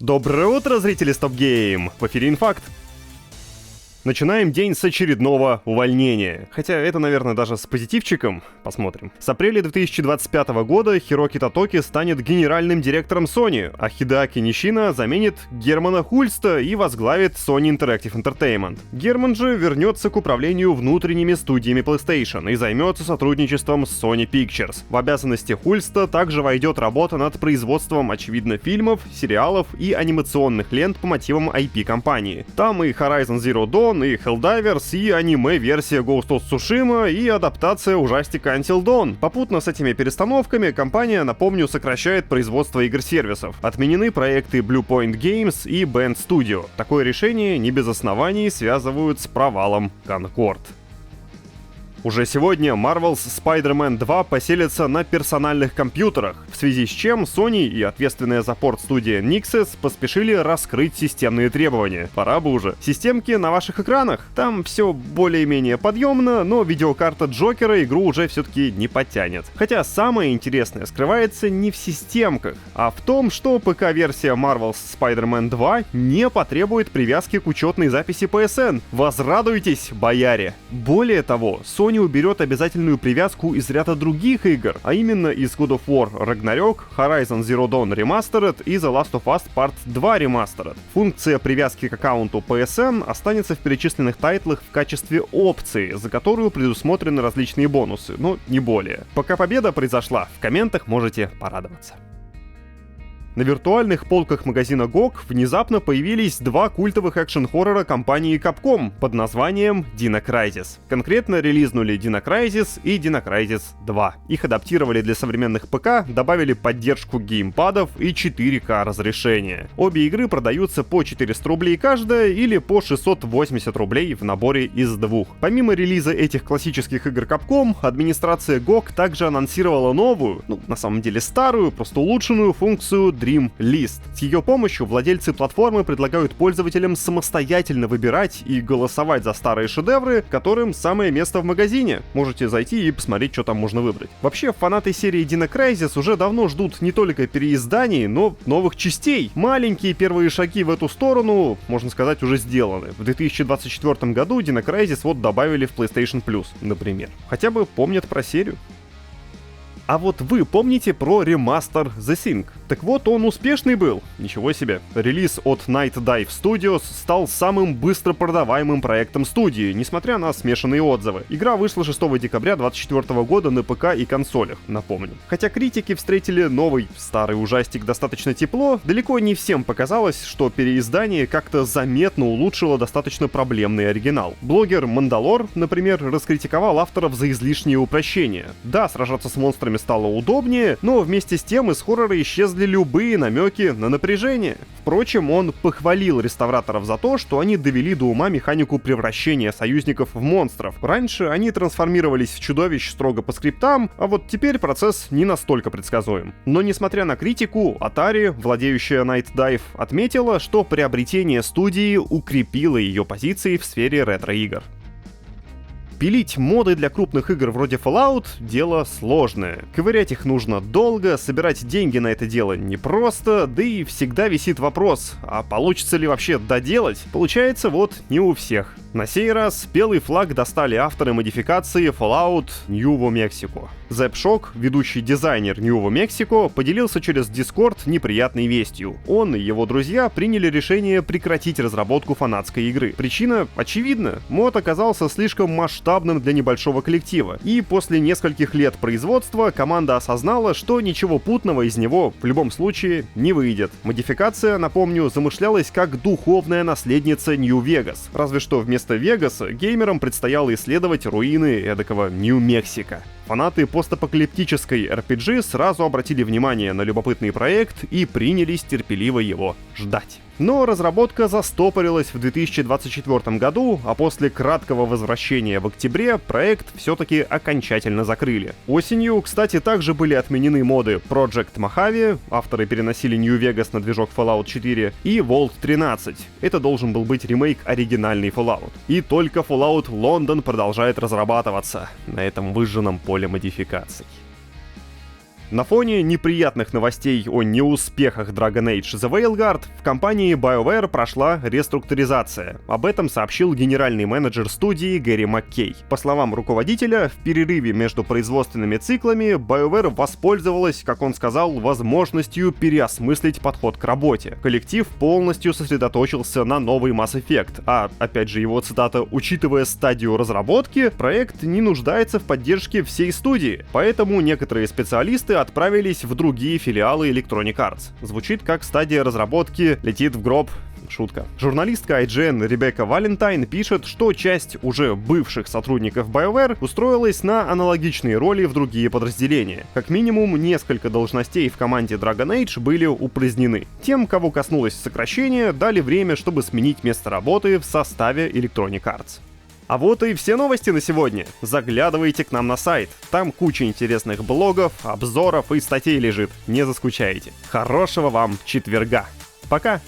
Доброе утро, зрители Стоп Гейм! В эфире Инфакт. Начинаем день с очередного увольнения. Хотя это, наверное, даже с позитивчиком. Посмотрим. С апреля 2025 года Хироки Тотоки станет генеральным директором Sony, а Хидеаки Нишина заменит Германа Хульста и возглавит Sony Interactive Entertainment. Герман же вернется к управлению внутренними студиями PlayStation и займется сотрудничеством с Sony Pictures. В обязанности Хульста также войдет работа над производством, очевидно, фильмов, сериалов и анимационных лент по мотивам IP компании. Там и Horizon Zero Dawn, и Helldivers, и аниме-версия Ghost of Tsushima, и адаптация ужастика Until Dawn. Попутно с этими перестановками компания, напомню, сокращает производство игр-сервисов. Отменены проекты Blue Point Games и Band Studio. Такое решение не без оснований связывают с провалом Concord. Уже сегодня Marvel's Spider-Man 2 поселится на персональных компьютерах, в связи с чем Sony и ответственная за порт студия Nixxes поспешили раскрыть системные требования. Пора бы уже. Системки на ваших экранах? Там все более-менее подъемно, но видеокарта Джокера игру уже все-таки не потянет. Хотя самое интересное скрывается не в системках, а в том, что ПК-версия Marvel's Spider-Man 2 не потребует привязки к учетной записи PSN. Возрадуйтесь, бояре! Более того, Sony уберет обязательную привязку из ряда других игр, а именно из God of War Ragnarok, Horizon Zero Dawn Remastered и The Last of Us Part 2 Remastered. Функция привязки к аккаунту PSN останется в перечисленных тайтлах в качестве опции, за которую предусмотрены различные бонусы, но не более. Пока победа произошла, в комментах можете порадоваться. На виртуальных полках магазина GOG внезапно появились два культовых экшен-хоррора компании Capcom под названием Dino Crisis. Конкретно релизнули Dino Crisis и Dino Crisis 2. Их адаптировали для современных ПК, добавили поддержку геймпадов и 4К разрешения. Обе игры продаются по 400 рублей каждая или по 680 рублей в наборе из двух. Помимо релиза этих классических игр Capcom, администрация GOG также анонсировала новую, на самом деле старую, просто улучшенную функцию Dream List. С ее помощью владельцы платформы предлагают пользователям самостоятельно выбирать и голосовать за старые шедевры, которым самое место в магазине. Можете зайти и посмотреть, что там можно выбрать. Вообще, фанаты серии Dino Crisis уже давно ждут не только переизданий, но новых частей. Маленькие первые шаги в эту сторону, можно сказать, уже сделаны. В 2024 году Dino Crisis добавили в PlayStation Plus, например. Хотя бы помнят про серию. А вот вы помните про ремастер The Thing? Так вот, он успешный был. Ничего себе. Релиз от Night Dive Studios стал самым быстро продаваемым проектом студии, несмотря на смешанные отзывы. Игра вышла 6 декабря 2024 года на ПК и консолях, напомню. Хотя критики встретили новый старый ужастик достаточно тепло, далеко не всем показалось, что переиздание как-то заметно улучшило достаточно проблемный оригинал. Блогер Мандалор, например, раскритиковал авторов за излишние упрощения. Да, сражаться с монстрами стало удобнее, но вместе с тем из хоррора исчезли любые намеки на напряжение. Впрочем, он похвалил реставраторов за то, что они довели до ума механику превращения союзников в монстров. Раньше они трансформировались в чудовищ строго по скриптам, а вот теперь процесс не настолько предсказуем. Но несмотря на критику, Atari, владеющая Night Dive, отметила, что приобретение студии укрепило ее позиции в сфере ретро-игр. Пилить моды для крупных игр вроде Fallout — дело сложное. Ковырять их нужно долго, собирать деньги на это дело непросто, да и всегда висит вопрос, а получится ли вообще доделать? Получается не у всех. На сей раз белый флаг достали авторы модификации Fallout New Mexico. ZapShock, ведущий дизайнер New Mexico, поделился через Discord неприятной вестью. Он и его друзья приняли решение прекратить разработку фанатской игры. Причина очевидна. Мод оказался слишком масштабным для небольшого коллектива. И после нескольких лет производства команда осознала, что ничего путного из него в любом случае не выйдет. Модификация, напомню, замышлялась как духовная наследница Нью-Вегас. Разве что вместо Вегаса геймерам предстояло исследовать руины эдакого Нью-Мексико. Фанаты постапокалиптической RPG сразу обратили внимание на любопытный проект и принялись терпеливо его ждать. Но разработка застопорилась в 2024 году, а после краткого возвращения в октябре проект все-таки окончательно закрыли. Осенью, кстати, также были отменены моды Project Mojave, авторы переносили New Vegas на движок Fallout 4, и Vault 13. Это должен был быть ремейк оригинальный Fallout. И только Fallout London продолжает разрабатываться на этом выжженном поле модификаций. На фоне неприятных новостей о неуспехах Dragon Age The Veilguard в компании BioWare прошла реструктуризация. Об этом сообщил генеральный менеджер студии Гэри Маккей. По словам руководителя, в перерыве между производственными циклами BioWare воспользовалась, как он сказал, возможностью переосмыслить подход к работе. Коллектив полностью сосредоточился на новый Mass Effect, а, опять же, его цитата, «учитывая стадию разработки, проект не нуждается в поддержке всей студии, поэтому некоторые специалисты отправились в другие филиалы Electronic Arts». Звучит как стадия разработки летит в гроб. Шутка. Журналистка IGN Ребекка Валентайн пишет, что часть уже бывших сотрудников BioWare устроилась на аналогичные роли в другие подразделения. Как минимум, несколько должностей в команде Dragon Age были упразднены. Тем, кого коснулось сокращения, дали время, чтобы сменить место работы в составе Electronic Arts. А вот и все новости на сегодня. Заглядывайте к нам на сайт. Там куча интересных блогов, обзоров и статей лежит. Не заскучаете. Хорошего вам четверга. Пока!